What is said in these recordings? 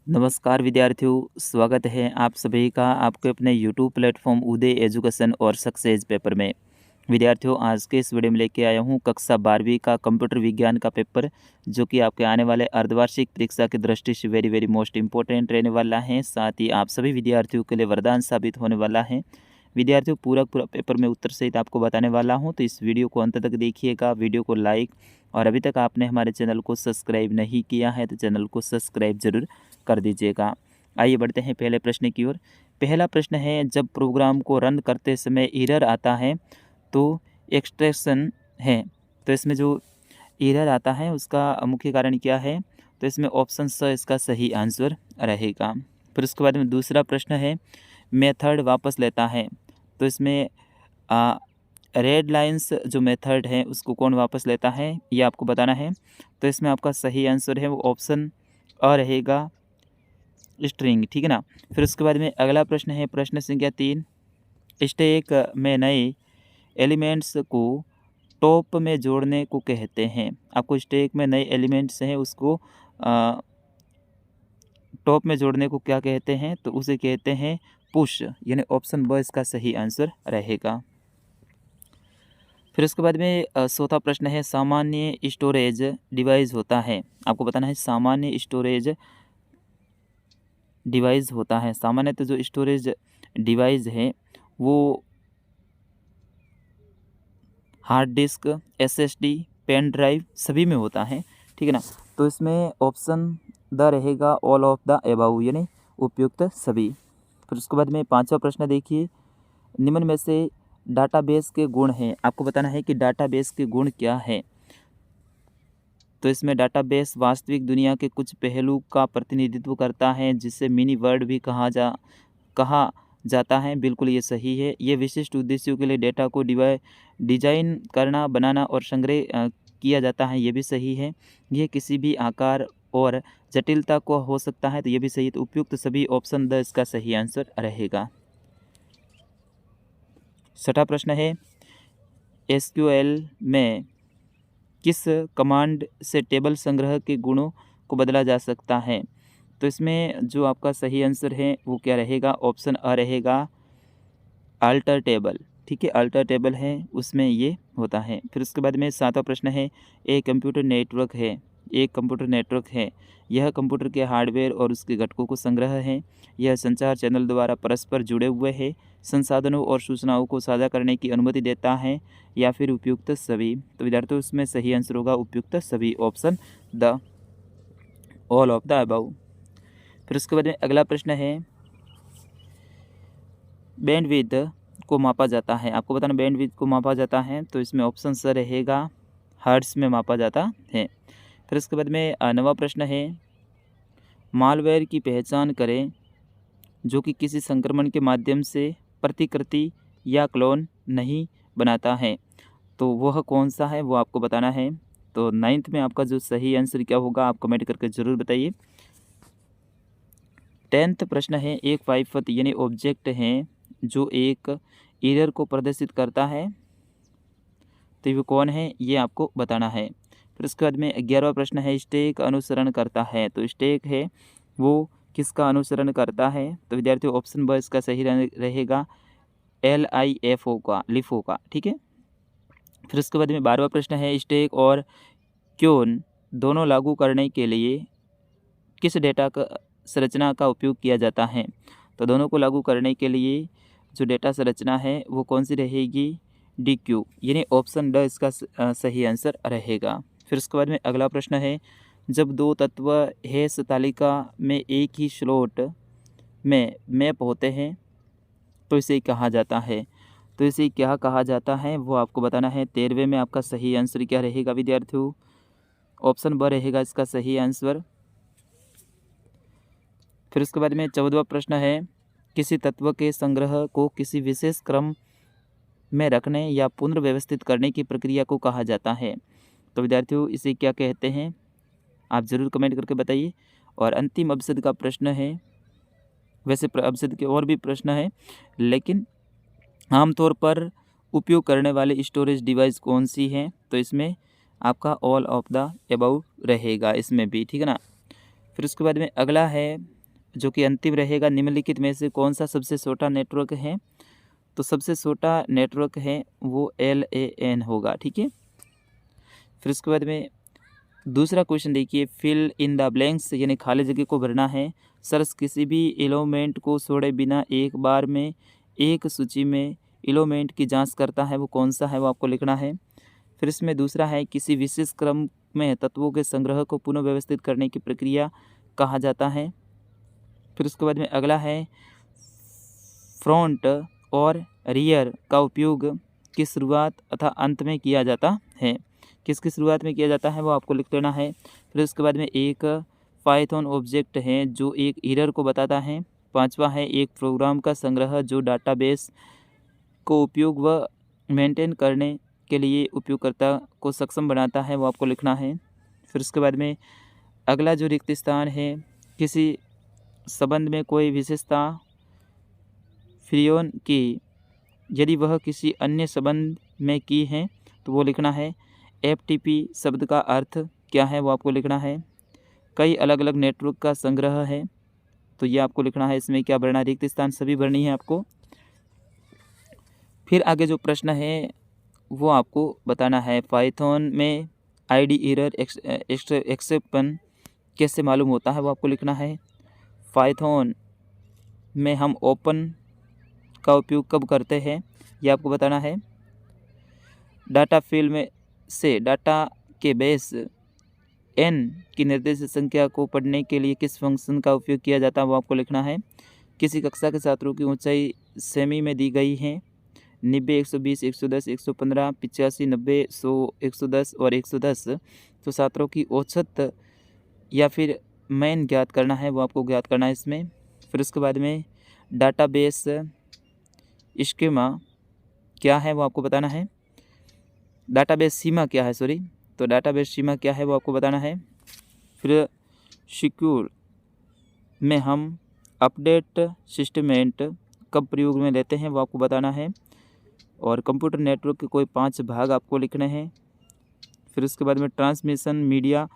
नमस्कार विद्यार्थियों, स्वागत है आप सभी का आपके अपने यूट्यूब प्लेटफॉर्म उदय एजुकेशन और सक्सेस पेपर में। विद्यार्थियों, आज के इस वीडियो में लेके आया हूँ कक्षा 12वीं का कंप्यूटर विज्ञान का पेपर, जो कि आपके आने वाले अर्धवार्षिक परीक्षा की दृष्टि से वेरी वेरी मोस्ट इंपॉर्टेंट रहने वाला है। साथ ही आप सभी विद्यार्थियों के लिए वरदान साबित होने वाला है। विद्यार्थियों, पूरा पेपर में उत्तर सहित आपको बताने वाला हूँ, तो इस वीडियो को अंत तक देखिएगा। वीडियो को लाइक और अभी तक आपने हमारे चैनल को सब्सक्राइब नहीं किया है तो चैनल को सब्सक्राइब जरूर कर दीजिएगा। आइए बढ़ते हैं पहले प्रश्न की ओर। पहला प्रश्न है, जब प्रोग्राम को रन करते समय एरर आता है तो एक्सट्रैक्शन है, तो इसमें जो एरर आता है उसका मुख्य कारण क्या है? तो इसमें ऑप्शन स इसका सही आंसर रहेगा। फिर उसके बाद में दूसरा प्रश्न है, मेथड वापस लेता है, तो इसमें रेड लाइंस जो मेथड है उसको कौन वापस लेता है, ये आपको बताना है। तो इसमें आपका सही आंसर है वो ऑप्शन अ रहेगा, स्ट्रिंग, ठीक है ना। फिर उसके बाद में अगला प्रश्न है प्रश्न संख्या 3, स्टैक में नए एलिमेंट्स को टॉप में जोड़ने को कहते हैं। आपको स्टैक में नए एलिमेंट्स हैं उसको टॉप में जोड़ने को क्या कहते हैं? तो उसे कहते हैं पुश, यानी ऑप्शन ब इसका सही आंसर रहेगा। फिर उसके बाद में चौथा प्रश्न है, सामान्य स्टोरेज डिवाइस होता है। आपको बताना है सामान्य स्टोरेज डिवाइस होता है। सामान्यतः जो स्टोरेज डिवाइस है वो hard disk, SSD, pen drive सभी में होता है, ठीक है ना। तो इसमें ऑप्शन द रहेगा, ऑल ऑफ द एबाउ, यानी उपयुक्त सभी। फिर उसके बाद में पांचवा प्रश्न देखिए, निम्न में से डाटाबेस के गुण हैं। आपको बताना है कि डाटाबेस के गुण क्या है। तो इसमें डाटाबेस वास्तविक दुनिया के कुछ पहलू का प्रतिनिधित्व करता है, जिसे मिनी वर्ल्ड भी कहा जाता है। बिल्कुल ये सही है। ये विशिष्ट उद्देश्यों के लिए डेटा को डिजाइन करना, बनाना और संग्रह किया जाता है, ये भी सही है। ये किसी भी आकार और जटिलता को हो सकता है, तो ये भी सही है। तो उपयुक्त सभी ऑप्शन द इसका सही आंसर रहेगा। छठा प्रश्न है, एसक्यूएल में किस कमांड से टेबल संग्रह के गुणों को बदला जा सकता है? तो इसमें जो आपका सही आंसर है वो क्या रहेगा? ऑप्शन अ रहेगा, अल्टर टेबल, ठीक है। अल्टर टेबल है उसमें ये होता है। फिर उसके बाद में सातवां प्रश्न है, एक कंप्यूटर नेटवर्क है। एक कंप्यूटर नेटवर्क है, यह कंप्यूटर के हार्डवेयर और उसके घटकों को संग्रह है। यह संचार चैनल द्वारा परस्पर जुड़े हुए है, संसाधनों और सूचनाओं को साझा करने की अनुमति देता है, या फिर उपयुक्त सभी। तो विद्यार्थियों इसमें सही आंसर होगा उपयुक्त सभी, option the all of the above. फिर उसके बाद में अगला प्रश्न है, बैंडविड्थ को मापा जाता है। आपको बताना बैंडविड्थ को मापा जाता है, तो इसमें ऑप्शन स रहेगा, हर्ट्ज में मापा जाता है। फिर उसके बाद में नवा प्रश्न है, मालवेयर की पहचान करें जो कि किसी संक्रमण के माध्यम से प्रतिकृति या क्लोन नहीं बनाता है। तो वह कौन सा है वो आपको बताना है। तो 9th में आपका जो सही आंसर क्या होगा आप कमेंट करके ज़रूर बताइए। 10th प्रश्न है, एक वाइफत यानी ऑब्जेक्ट है जो एक एरर को प्रदर्शित करता है, तो वो कौन है ये आपको बताना है। फिर उसके बाद में 11वां प्रश्न है, स्टैक अनुसरण करता है। तो स्टैक है वो किसका अनुसरण करता है? तो विद्यार्थियों ऑप्शन ब इसका सही रहेगा, LIFO का, लिफो का, ठीक है। फिर उसके बाद में 12वां प्रश्न है, स्टैक और क्योन दोनों लागू करने के लिए किस डेटा का संरचना का उपयोग किया जाता है? तो दोनों को लागू करने के लिए जो डेटा संरचना है वो कौन सी रहेगी? DQ, यानी ऑप्शन ड इसका सही आंसर रहेगा। फिर उसके बाद में अगला प्रश्न है, जब दो तत्व हैश तालिका में एक ही स्लॉट में मैप होते हैं तो इसे कहा जाता है। तो इसे क्या कहा जाता है वो आपको बताना है। 13वें में आपका सही आंसर क्या रहेगा विद्यार्थियों? ऑप्शन ब रहेगा इसका सही आंसर। फिर उसके बाद में 14वां प्रश्न है, किसी तत्व के संग्रह को किसी विशेष क्रम में रखने या पुनर्व्यवस्थित करने की प्रक्रिया को कहा जाता है। तो विद्यार्थियों इसे क्या कहते हैं आप ज़रूर कमेंट करके बताइए। और अंतिम अपशब्द का प्रश्न है, वैसे अपशब्द के और भी प्रश्न हैं, लेकिन आमतौर पर उपयोग करने वाले स्टोरेज डिवाइस कौन सी है? तो इसमें आपका ऑल ऑफ द अबाउ रहेगा इसमें भी, ठीक है ना। फिर उसके बाद में अगला है जो कि अंतिम रहेगा, निम्नलिखित में से कौन सा सबसे छोटा नेटवर्क है? तो सबसे छोटा नेटवर्क है वो LAN होगा, ठीक है। फिर उसके बाद में दूसरा क्वेश्चन देखिए, फिल इन द ब्लैंक्स यानी खाली जगह को भरना है। सर्च किसी भी एलिमेंट को छोड़े बिना एक बार में एक सूची में एलिमेंट की जांच करता है, वो कौन सा है, वो आपको लिखना है। फिर इसमें दूसरा है, किसी विशेष क्रम में तत्वों के संग्रह को पुनः व्यवस्थित करने की प्रक्रिया कहा जाता है। फिर उसके बाद में अगला है, फ्रंट और रियर का उपयोग किस शुरुआत तथा अंत में किया जाता है? किसकी शुरुआत में किया जाता है वो आपको लिख लेना है। फिर उसके बाद में एक पाइथन ऑब्जेक्ट है जो एक एरर को बताता है। पांचवा है, एक प्रोग्राम का संग्रह जो डाटाबेस को उपयोग व मेंटेन करने के लिए उपयोगकर्ता को सक्षम बनाता है, वो आपको लिखना है। फिर उसके बाद में अगला जो रिक्त स्थान है, किसी संबंध में कोई विशेषता फ्रियोन की यदि वह किसी अन्य संबंध में की है तो वो लिखना है। FTP शब्द का अर्थ क्या है वो आपको लिखना है। कई अलग अलग नेटवर्क का संग्रह है तो ये आपको लिखना है। इसमें क्या भरना है? रिक्त स्थान सभी भरनी है आपको। फिर आगे जो प्रश्न है वो आपको बताना है, पाइथन में ID एरर एक्सेप्शन कैसे मालूम होता है वो आपको लिखना है। पाइथन में हम ओपन का उपयोग कब करते हैं ये आपको बताना है। डाटा फील्ड में से डाटा के बेस n की निर्देशित संख्या को पढ़ने के लिए किस फंक्शन का उपयोग किया जाता है वो आपको लिखना है। किसी कक्षा के छात्रों की ऊंचाई सेमी में दी गई है 90, 120, 110, 115, 85, 90, 100, 110 और 110। तो छात्रों की औसत या फिर मैन ज्ञात करना है, वो आपको ज्ञात करना है इसमें। फिर उसके बाद में डाटाबेस स्कीमा क्या है वो आपको बताना है। डाटाबेस सीमा क्या है, सॉरी, तो डाटाबेस सीमा क्या है वो आपको बताना है। फिर सिक्योर में हम अपडेट सिस्टमेंट कब प्रयोग में लेते हैं वो आपको बताना है। और कंप्यूटर नेटवर्क के कोई 5 भाग आपको लिखने हैं। फिर उसके बाद में ट्रांसमिशन मीडिया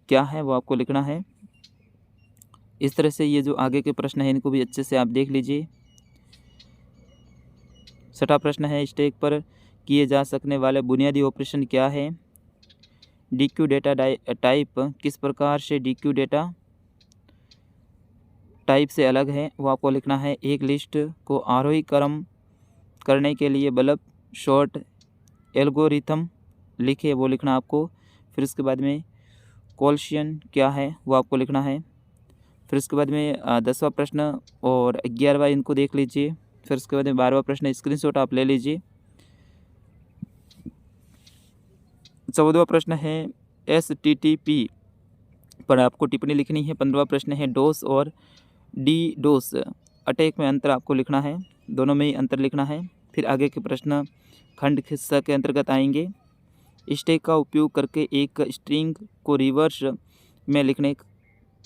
क्या है वो आपको लिखना है। इस तरह से ये जो आगे के प्रश्न हैं इनको भी अच्छे से आप देख लीजिए। छठा प्रश्न है, स्टैक पर किए जा सकने वाले बुनियादी ऑपरेशन क्या है? DQ डेटा टाइप किस प्रकार से DQ डेटा टाइप से अलग है वो आपको लिखना है। एक लिस्ट को आरोही क्रम करने के लिए बल्ब शॉर्ट एल्गोरिथम लिखे, वो लिखना आपको। फिर उसके बाद में कोल्शियन क्या है वो आपको लिखना है। फिर उसके बाद में 10वां प्रश्न और 11वां इनको देख लीजिए। फिर उसके बाद में 12वां प्रश्न स्क्रीनशॉट आप ले लीजिए। 14वां प्रश्न है STTP पर आपको टिप्पणी लिखनी है। 15वां प्रश्न है डोस और DDoS अटैक में अंतर आपको लिखना है, दोनों में ही अंतर लिखना है। फिर आगे के प्रश्न खंड हिस्सा के अंतर्गत आएंगे। स्टैक का उपयोग करके एक स्ट्रिंग को रिवर्स में लिखने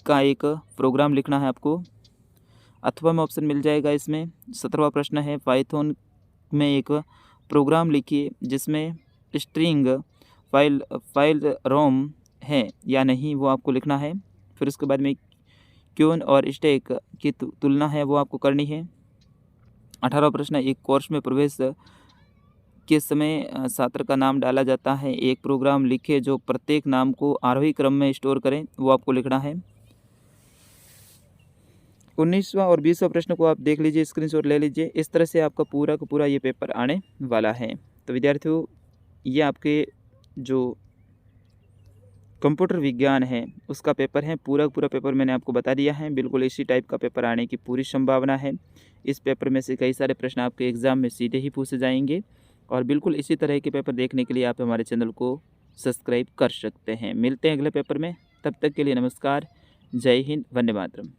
का एक प्रोग्राम लिखना है आपको, अथवा में ऑप्शन मिल जाएगा इसमें। 17वां प्रश्न है पाइथन में एक प्रोग्राम लिखिए जिसमें स्ट्रिंग फाइल रोम है या नहीं वो आपको लिखना है। फिर उसके बाद में क्यून और स्टैक की तुलना है वो आपको करनी है। 18वां प्रश्न, एक कोर्स में प्रवेश के समय छात्र का नाम डाला जाता है, एक प्रोग्राम लिखे जो प्रत्येक नाम को आरोही क्रम में स्टोर करें, वो आपको लिखना है। 19वां और 20वां प्रश्न को आप देख लीजिए, स्क्रीनशॉट ले लीजिए। इस तरह से आपका पूरा का पूरा ये पेपर आने वाला है। तो विद्यार्थियों, ये आपके जो कंप्यूटर विज्ञान है उसका पेपर है, पूरा पूरा पेपर मैंने आपको बता दिया है। बिल्कुल इसी टाइप का पेपर आने की पूरी संभावना है। इस पेपर में से कई सारे प्रश्न आपके एग्ज़ाम में सीधे ही पूछे जाएंगे और बिल्कुल इसी तरह के पेपर देखने के लिए आप हमारे चैनल को सब्सक्राइब कर सकते हैं। मिलते हैं अगले पेपर में, तब तक के लिए नमस्कार, जय हिंद, वंदे मातरम।